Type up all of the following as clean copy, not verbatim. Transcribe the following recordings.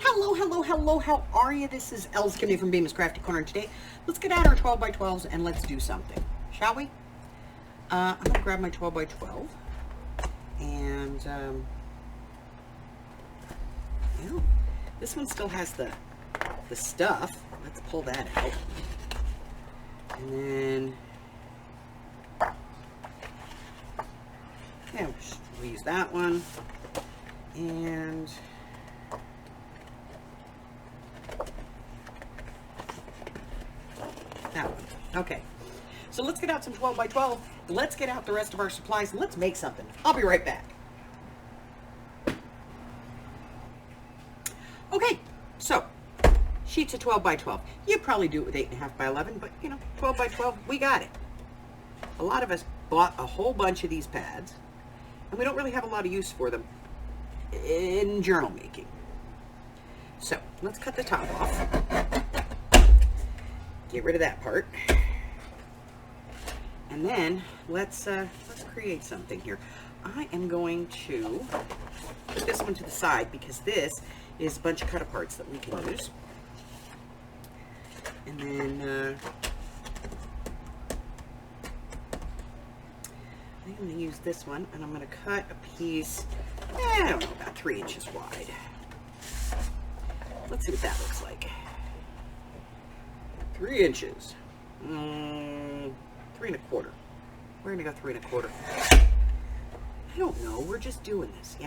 Hello, hello, hello, how are you? This is Els Kimney from Bemis Crafty Corner, and today let's get out our 12 by 12s and let's do something, shall we? I'm going to grab my 12 by 12 and this one still has the stuff. Let's pull that out. And then we'll use that one. And that one. Okay. So let's get out some 12 by 12. Let's get out the rest of our supplies and let's make something. I'll be right back. Okay. So sheets of 12 by 12. You probably do it with 8.5 by 11, but 12 by 12, we got it. A lot of us bought a whole bunch of these pads, and we don't really have a lot of use for them in journal making. So let's cut the top off. Get rid of that part. And then let's create something here. I am going to put this one to the side because this is a bunch of cut aparts that we can use. And then I'm going to use this one, and I'm going to cut a piece, I don't know, about 3 inches wide. Let's see what that looks like. 3 inches. 3 1/4. We're going to go 3 1/4. I don't know. We're just doing this, 3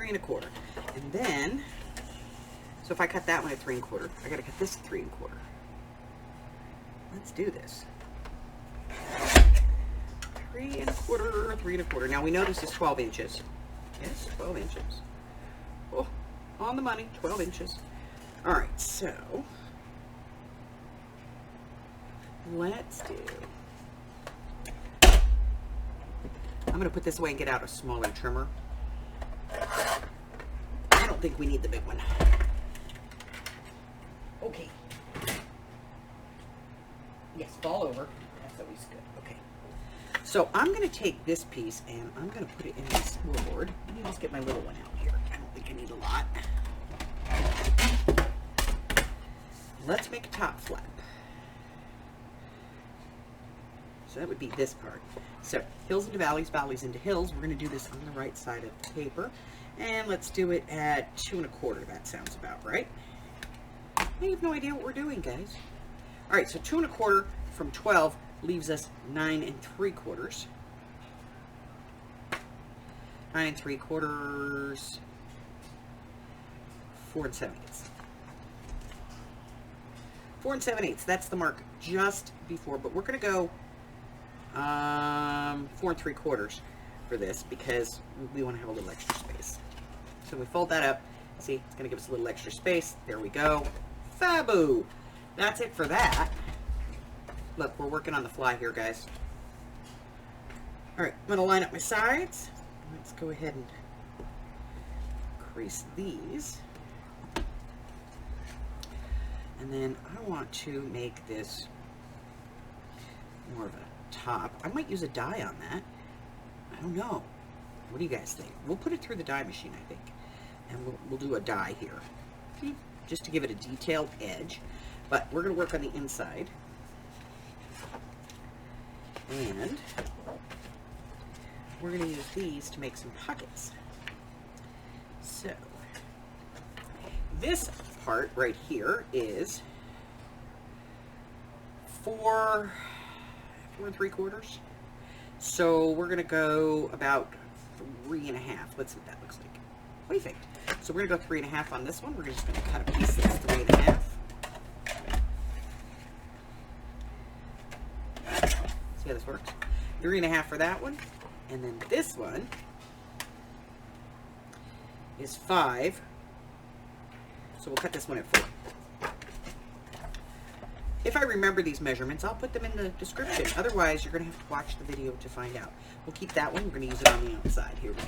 1/4. And then, so if I cut that one at 3 1/4, I got to cut this at 3 1/4. Let's do this. 3 1/4, 3 1/4. Now we know this is 12 inches. Yes, 12 inches. Oh, on the money, 12 inches. All right, so let's do. I'm going to put this away and get out a smaller trimmer. I don't think we need the big one. Okay. Yes, fall over. That's always good. Okay. So I'm going to take this piece and I'm going to put it in my scoreboard. Let me just get my little one out here. I don't think I need a lot. Let's make a top flap. So that would be this part. So hills into valleys, valleys into hills. We're going to do this on the right side of the paper. And let's do it at 2 1/4. That sounds about right. I have no idea what we're doing, guys. All right, so 2 1/4 from 12 leaves us 9 3/4. 9 3/4. 4 7/8. 4 7/8. That's the mark just before, but we're going to go 4 3/4 for this because we want to have a little extra space. So we fold that up. See, it's going to give us a little extra space. There we go. Fabu! That's it for that. Look, we're working on the fly here, guys. All right, I'm going to line up my sides. Let's go ahead and crease these. And then I want to make this more of a top. I might use a die on that. I don't know. What do you guys think? We'll put it through the die machine, I think. And we'll do a die here. Just to give it a detailed edge. But we're going to work on the inside. And we're going to use these to make some pockets. So this part right here is 4 3/4. So we're going to go about 3 1/2. Let's see what that looks like. What do you think? So we're going to go 3 1/2 on this one. We're just going to cut a piece that's 3 1/2. See how this works? 3 1/2 for that one. And then this one is 5. So we'll cut this one at 4. If I remember these measurements, I'll put them in the description. Otherwise, you're going to have to watch the video to find out. We'll keep that one. We're going to use it on the outside. Here we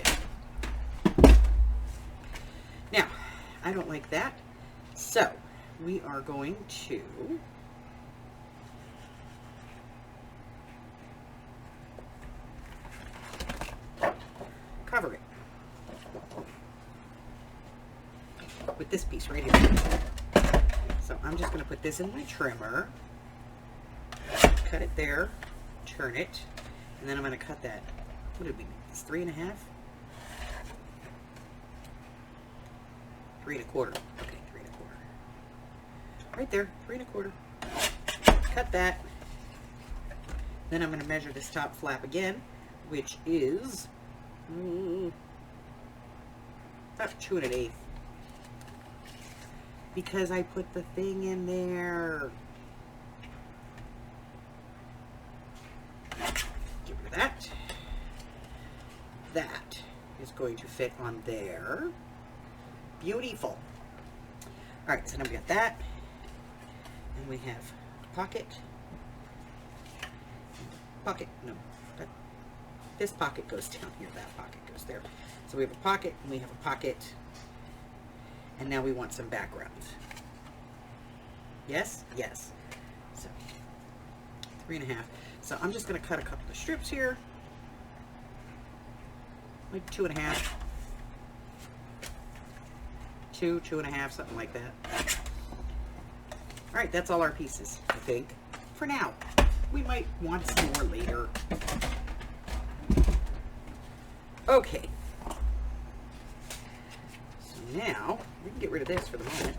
go. Now, I don't like that. So, we are going to cover it. what? With this piece right here. So I'm just going to put this in my trimmer, cut it there, turn it, and then I'm going to cut that. What did we make? It's 3 1/2? 3 1/4. Okay, 3 1/4. Right there, 3 1/4. Cut that. Then I'm going to measure this top flap again, which is about 2 1/8. Because I put the thing in there. Get rid of that. That is going to fit on there. Beautiful. All right, so now we got that. And we have a pocket. Pocket, no. This pocket goes down here, that pocket goes there. So we have a pocket, and we have a pocket. And now we want some background. Yes? Yes. So, 3 1/2. So I'm just going to cut a couple of strips here. Like 2 1/2. 2 1/2, something like that. All right, that's all our pieces, I think. For now. We might want some more later. Okay. Now, we can get rid of this for the moment.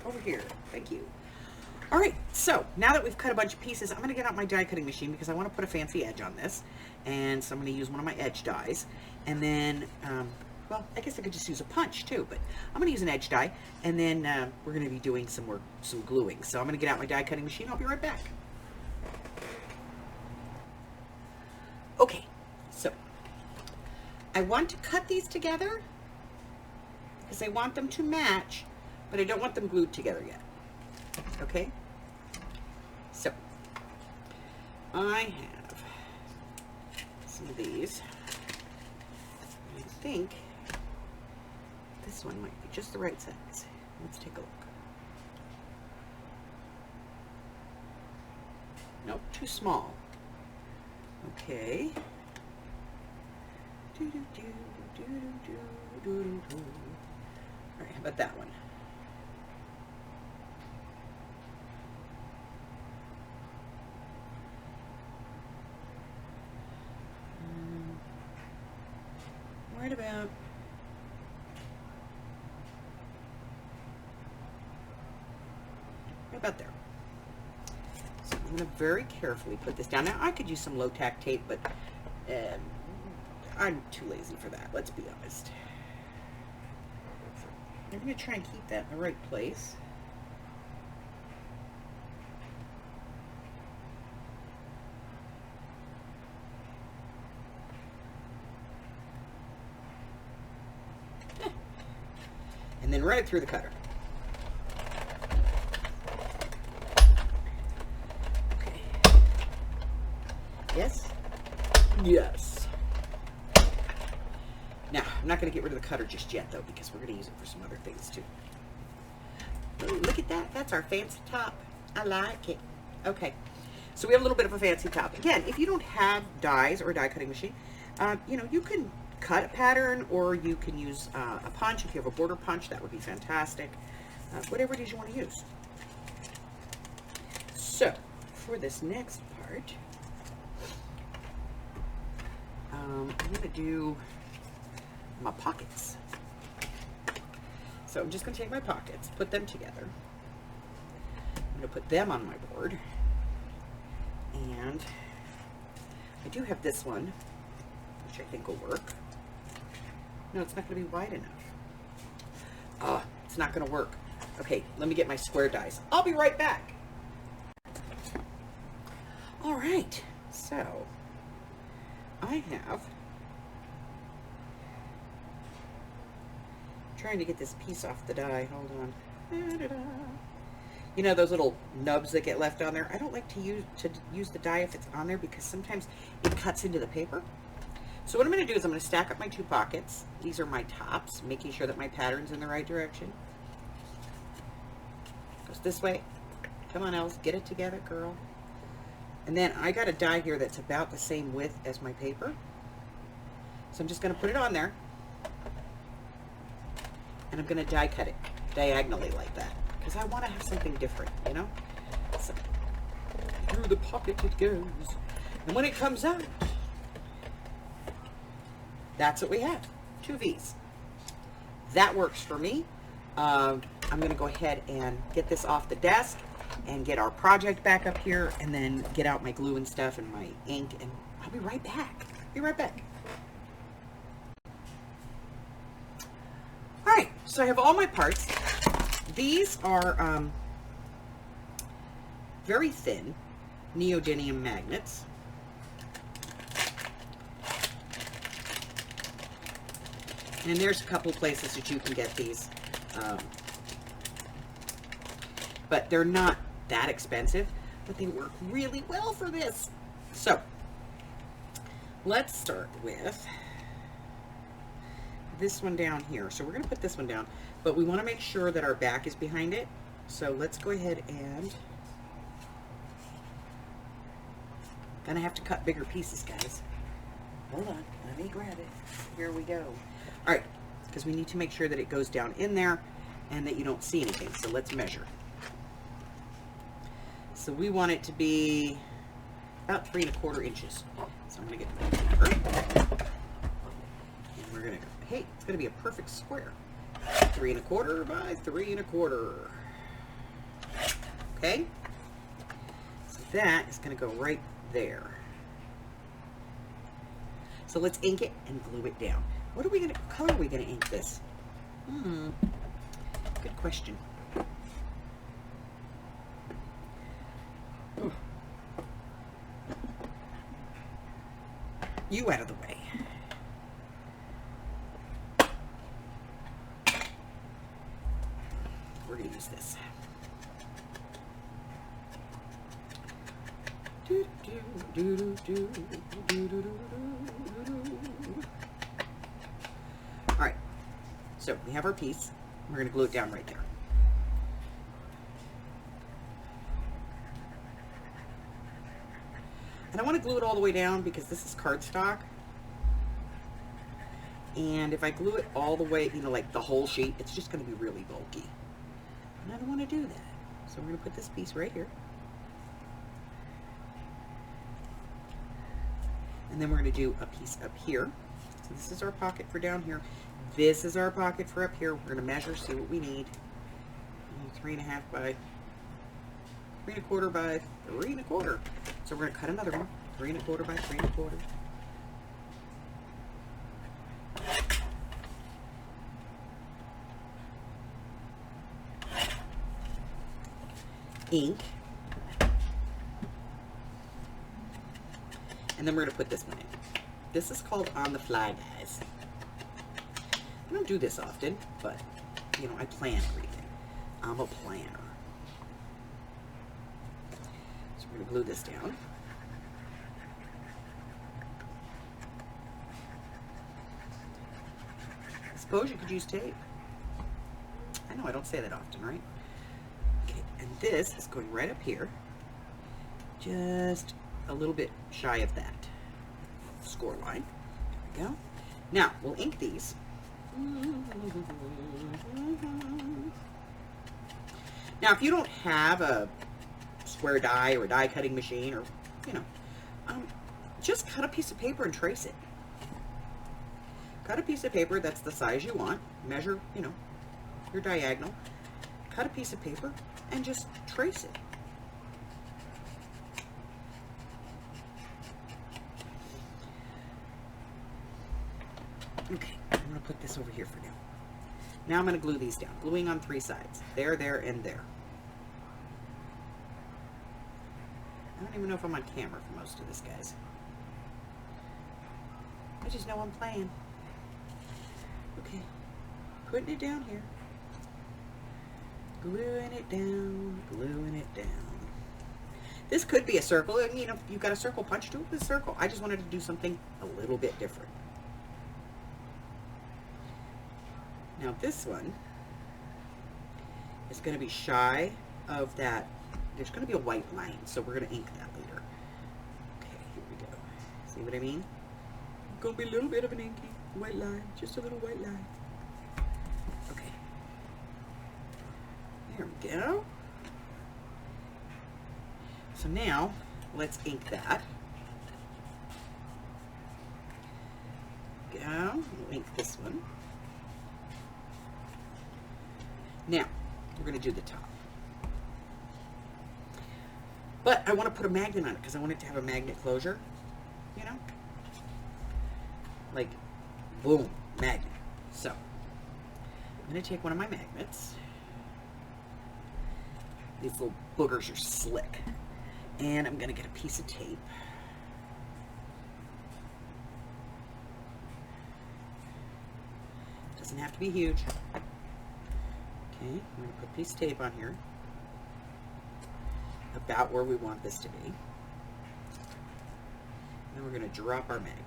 Over here. Thank you. All right, so now that we've cut a bunch of pieces, I'm going to get out my die cutting machine because I want to put a fancy edge on this. And so I'm going to use one of my edge dies. And then, well, I guess I could just use a punch too, but I'm going to use an edge die. And then we're going to be doing some gluing. So I'm going to get out my die cutting machine. I'll be right back. Okay, so I want to cut these together because I want them to match, but I don't want them glued together yet. Okay? So, I have some of these. I think this one might be just the right size. Let's take a look. Nope, too small. Okay. All right, how about that one? Right about there. So I'm going to very carefully put this down. Now I could use some low-tack tape, but I'm too lazy for that, let's be honest. So I'm going to try and keep that in the right place. And then run it through the cutter. Okay. Yes? Yes. Now, I'm not going to get rid of the cutter just yet, though, because we're going to use it for some other things, too. Oh, look at that. That's our fancy top. I like it. Okay. So we have a little bit of a fancy top. Again, if you don't have dies or a die cutting machine, you know, you can cut a pattern, or you can use a punch. If you have a border punch, that would be fantastic. Whatever it is you want to use. So, for this next part, I'm going to do my pockets. So I'm just going to take my pockets, put them together. I'm going to put them on my board. And I do have this one, which I think will work. No, it's not going to be wide enough. It's not going to work. Okay, let me get my square dies. I'll be right back. All right, so I have, trying to get this piece off the die. Hold on. You know those little nubs that get left on there? I don't like to use the die if it's on there because sometimes it cuts into the paper. So what I'm going to do is I'm going to stack up my 2 pockets. These are my tops, making sure that my pattern's in the right direction. Goes this way. Come on, Els, get it together, girl. And then I got a die here that's about the same width as my paper. So I'm just going to put it on there. And I'm going to die cut it. diagonally like that, because I want to have something different, you know? So, through the pocket it goes. And when it comes out, that's what we have. 2 V's. That works for me. I'm going to go ahead and get this off the desk and get our project back up here, and then get out my glue and stuff and my ink, and I'll be right back. Be right back. All right, so I have all my parts. These are very thin neodymium magnets. And there's a couple places that you can get these. But they're not that expensive, but they work really well for this. So let's start with this one down here. So we're going to put this one down, but we want to make sure that our back is behind it. So let's go ahead and gonna have to cut bigger pieces, guys. Hold on, let me grab it. Here we go. All right, because we need to make sure that it goes down in there and that you don't see anything. So let's measure. So we want it to be about 3 1/4 inches. So I'm gonna get my paper, and we're gonna, hey, it's gonna be a perfect square. 3 1/4 by 3 1/4. Okay. So that is gonna go right there. So let's ink it and glue it down. What color are we gonna ink this? Good question. You out of the way. We're gonna use this. All right, so we have our piece. We're going to glue it down right there. And I want to glue it all the way down because this is cardstock. And if I glue it all the way, you know, like the whole sheet, it's just going to be really bulky. And I don't want to do that. So we're going to put this piece right here. And then we're going to do a piece up here. So this is our pocket for down here. This is our pocket for up here. We're going to measure, see what we need. 3 1/2 by 3 1/4 by 3 1/4. So we're going to cut another one. 3 1/4 by 3 1/4. Ink. And then we're going to put this one in. This is called On the Fly, guys. I don't do this often, but, you know, I plan everything. I'm a planner. So we're going to glue this down. I suppose you could use tape. I know I don't say that often, right? Okay, and this is going right up here. Just a little bit shy of that score line. There we go. Now, we'll ink these. Now, if you don't have a square die or a die cutting machine, or, you know, just cut a piece of paper and trace it. Cut a piece of paper that's the size you want. Measure, you know, your diagonal. Cut a piece of paper and just trace it. Okay, I'm going to put this over here for now. Now I'm going to glue these down. Gluing on 3 sides. There, there, and there. I don't even know if I'm on camera for most of this, guys. I just know I'm playing. Okay, putting it down here. Gluing it down, gluing it down. This could be a circle, and you know, you've got a circle punch, do it with a circle. I just wanted to do something a little bit different. Now this one is going to be shy of that. There's going to be a white line, so we're going to ink that later. Okay, here we go. See what I mean? Going to be a little bit of an inky white line, just a little white line. Okay. There we go. So now, let's ink that. Go. We'll ink this one. Now, we're going to do the top. But I want to put a magnet on it because I want it to have a magnet closure, you know? Like, boom, magnet. So, I'm going to take one of my magnets. These little boogers are slick. And I'm going to get a piece of tape. Doesn't have to be huge. Okay, I'm going to put a piece of tape on here. About where we want this to be. Then we're going to drop our magnet.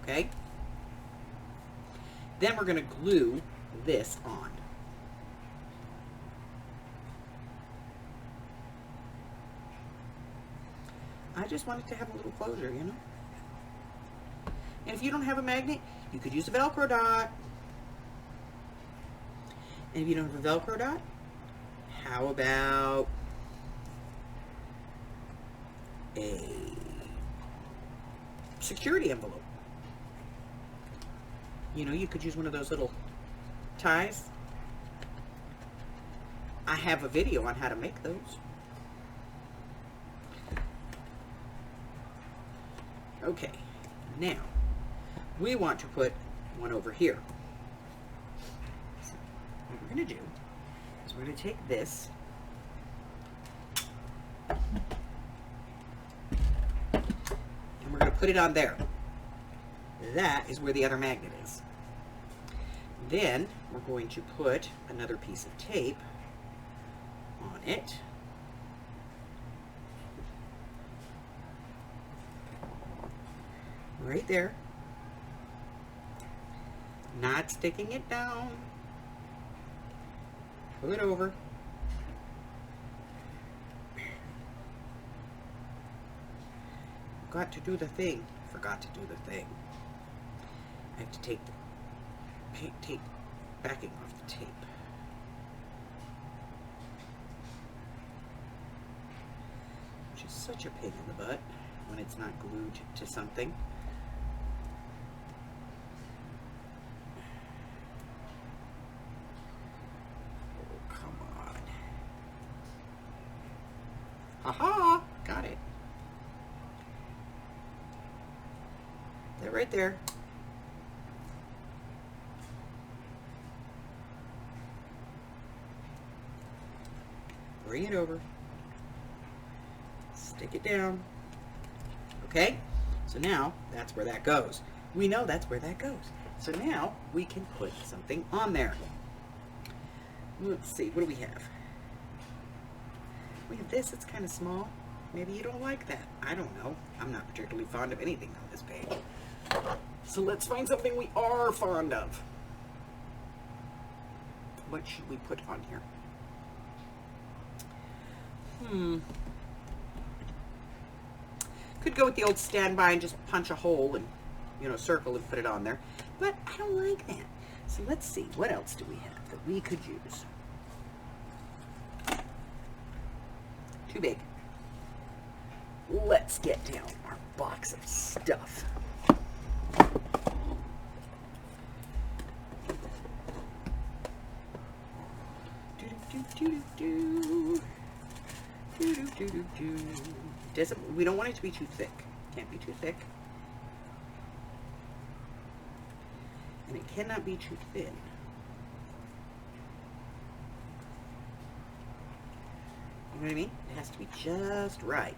Okay? Then we're going to glue this on. I just want it to have a little closure, you know? And if you don't have a magnet, you could use a Velcro dot. And if you don't have a Velcro dot, how about a security envelope? You know, you could use one of those little ties. I have a video on how to make those. Okay, now we want to put one over here. So what we're going to do is we're going to take this and we're going to put it on there. That is where the other magnet is. Then we're going to put another piece of tape on it. Right there. Not sticking it down. Pull it over. Got to do the thing. Forgot to do the thing. I have to take the tape backing off the tape. Which is such a pain in the butt when it's not glued to something. Aha! Got it. They're right there. Bring it over. Stick it down. Okay? So now, that's where that goes. We know that's where that goes. So now, we can put something on there. Let's see, what do we have? We have this, it's kind of small. Maybe you don't like that. I don't know. I'm not particularly fond of anything on this page. So let's find something we are fond of. What should we put on here? Could go with the old standby and just punch a hole and, you know, circle and put it on there. But I don't like that. So let's see, what else do we have that we could use? Too big. Let's get down our box of stuff. We don't want it to be too thick. Can't be too thick. And it cannot be too thin. You know what I mean? It has to be just right.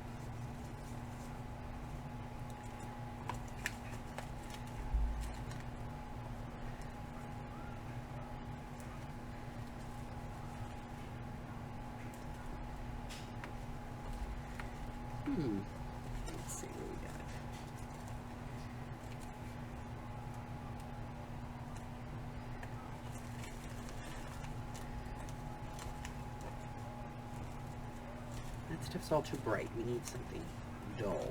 Let's see what we got. That stuff's all too bright. We need something dull.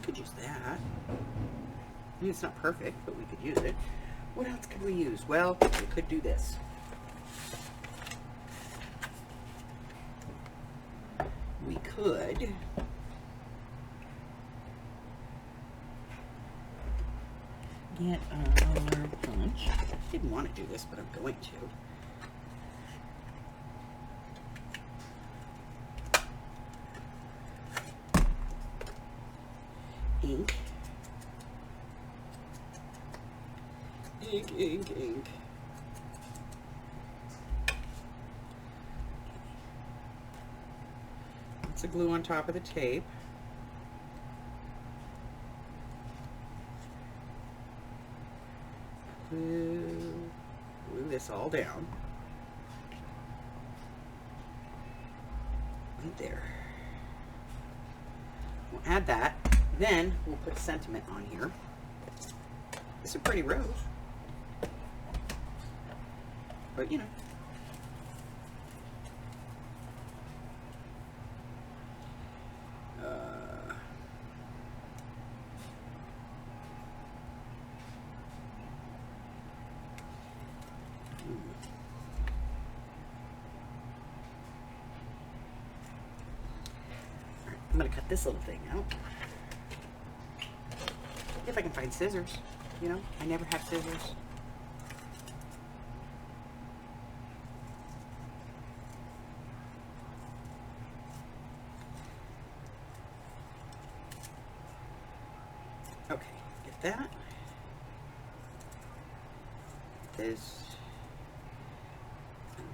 could use that. I mean, it's not perfect, but we could use it. What else could we use? Well, we could do this. We could get our punch. Didn't want to do this, but I'm going to. Ink. Ink, ink, ink. Lots of glue on top of the tape. Glue this all down. Right there. We'll add that. Then we'll put sentiment on here. It's a pretty rose. But you know. I'm going to cut this little thing out. If I can find scissors. You know, I never have scissors. Okay, get that. This.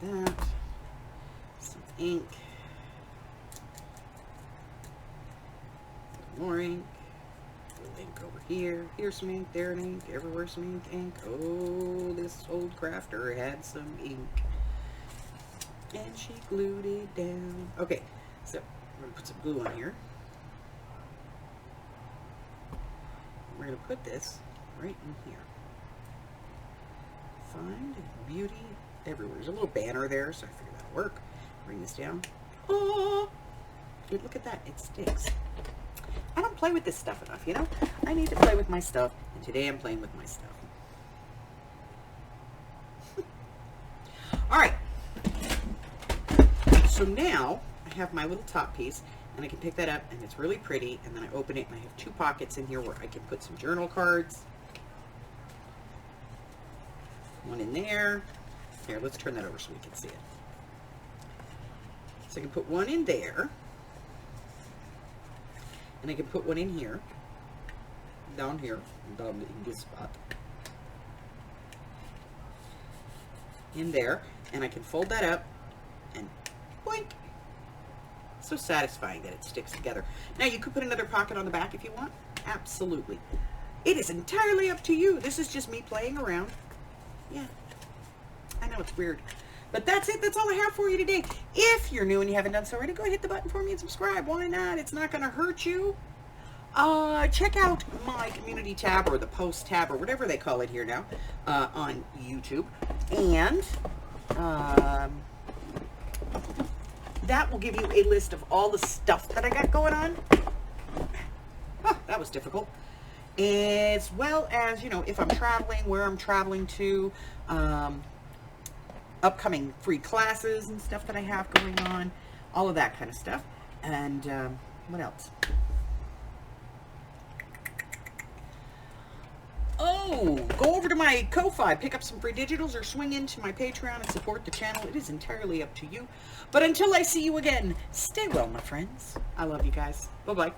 And that. Some ink. More ink. Ink over here. Here's some ink, there an ink, everywhere some ink. Oh, this old crafter had some ink. And she glued it down. Okay, so we're going to put some glue on here. We're going to put this right in here. Find beauty everywhere. There's a little banner there, so I figured that'll work. Bring this down. Oh, look at that. It sticks. I don't play with this stuff enough, you know? I need to play with my stuff, and today I'm playing with my stuff. All right. So now I have my little top piece, and I can pick that up, and it's really pretty, and then I open it, and I have two pockets in here where I can put some journal cards. One in there. Here, let's turn that over so we can see it. So I can put one in there. And I can put one in here, down here, down in this spot, in there, and I can fold that up, and boink! So satisfying that it sticks together. Now you could put another pocket on the back if you want. Absolutely. It is entirely up to you. This is just me playing around. Yeah, I know it's weird. But that's it. That's all I have for you today. If you're new and you haven't done so already, go hit the button for me and subscribe. Why not? It's not going to hurt you. Check out my community tab or the post tab or whatever they call it here now on YouTube. And that will give you a list of all the stuff that I got going on. Huh, that was difficult. As well as, you know, if I'm traveling, where I'm traveling to, upcoming free classes and stuff that I have going on, all of that kind of stuff. And what else? Oh, go over to my Ko-Fi, pick up some free digitals, or swing into my Patreon and support the channel. It is entirely up to you. But until I see you again, stay well, my friends. I love you guys. Bye-bye.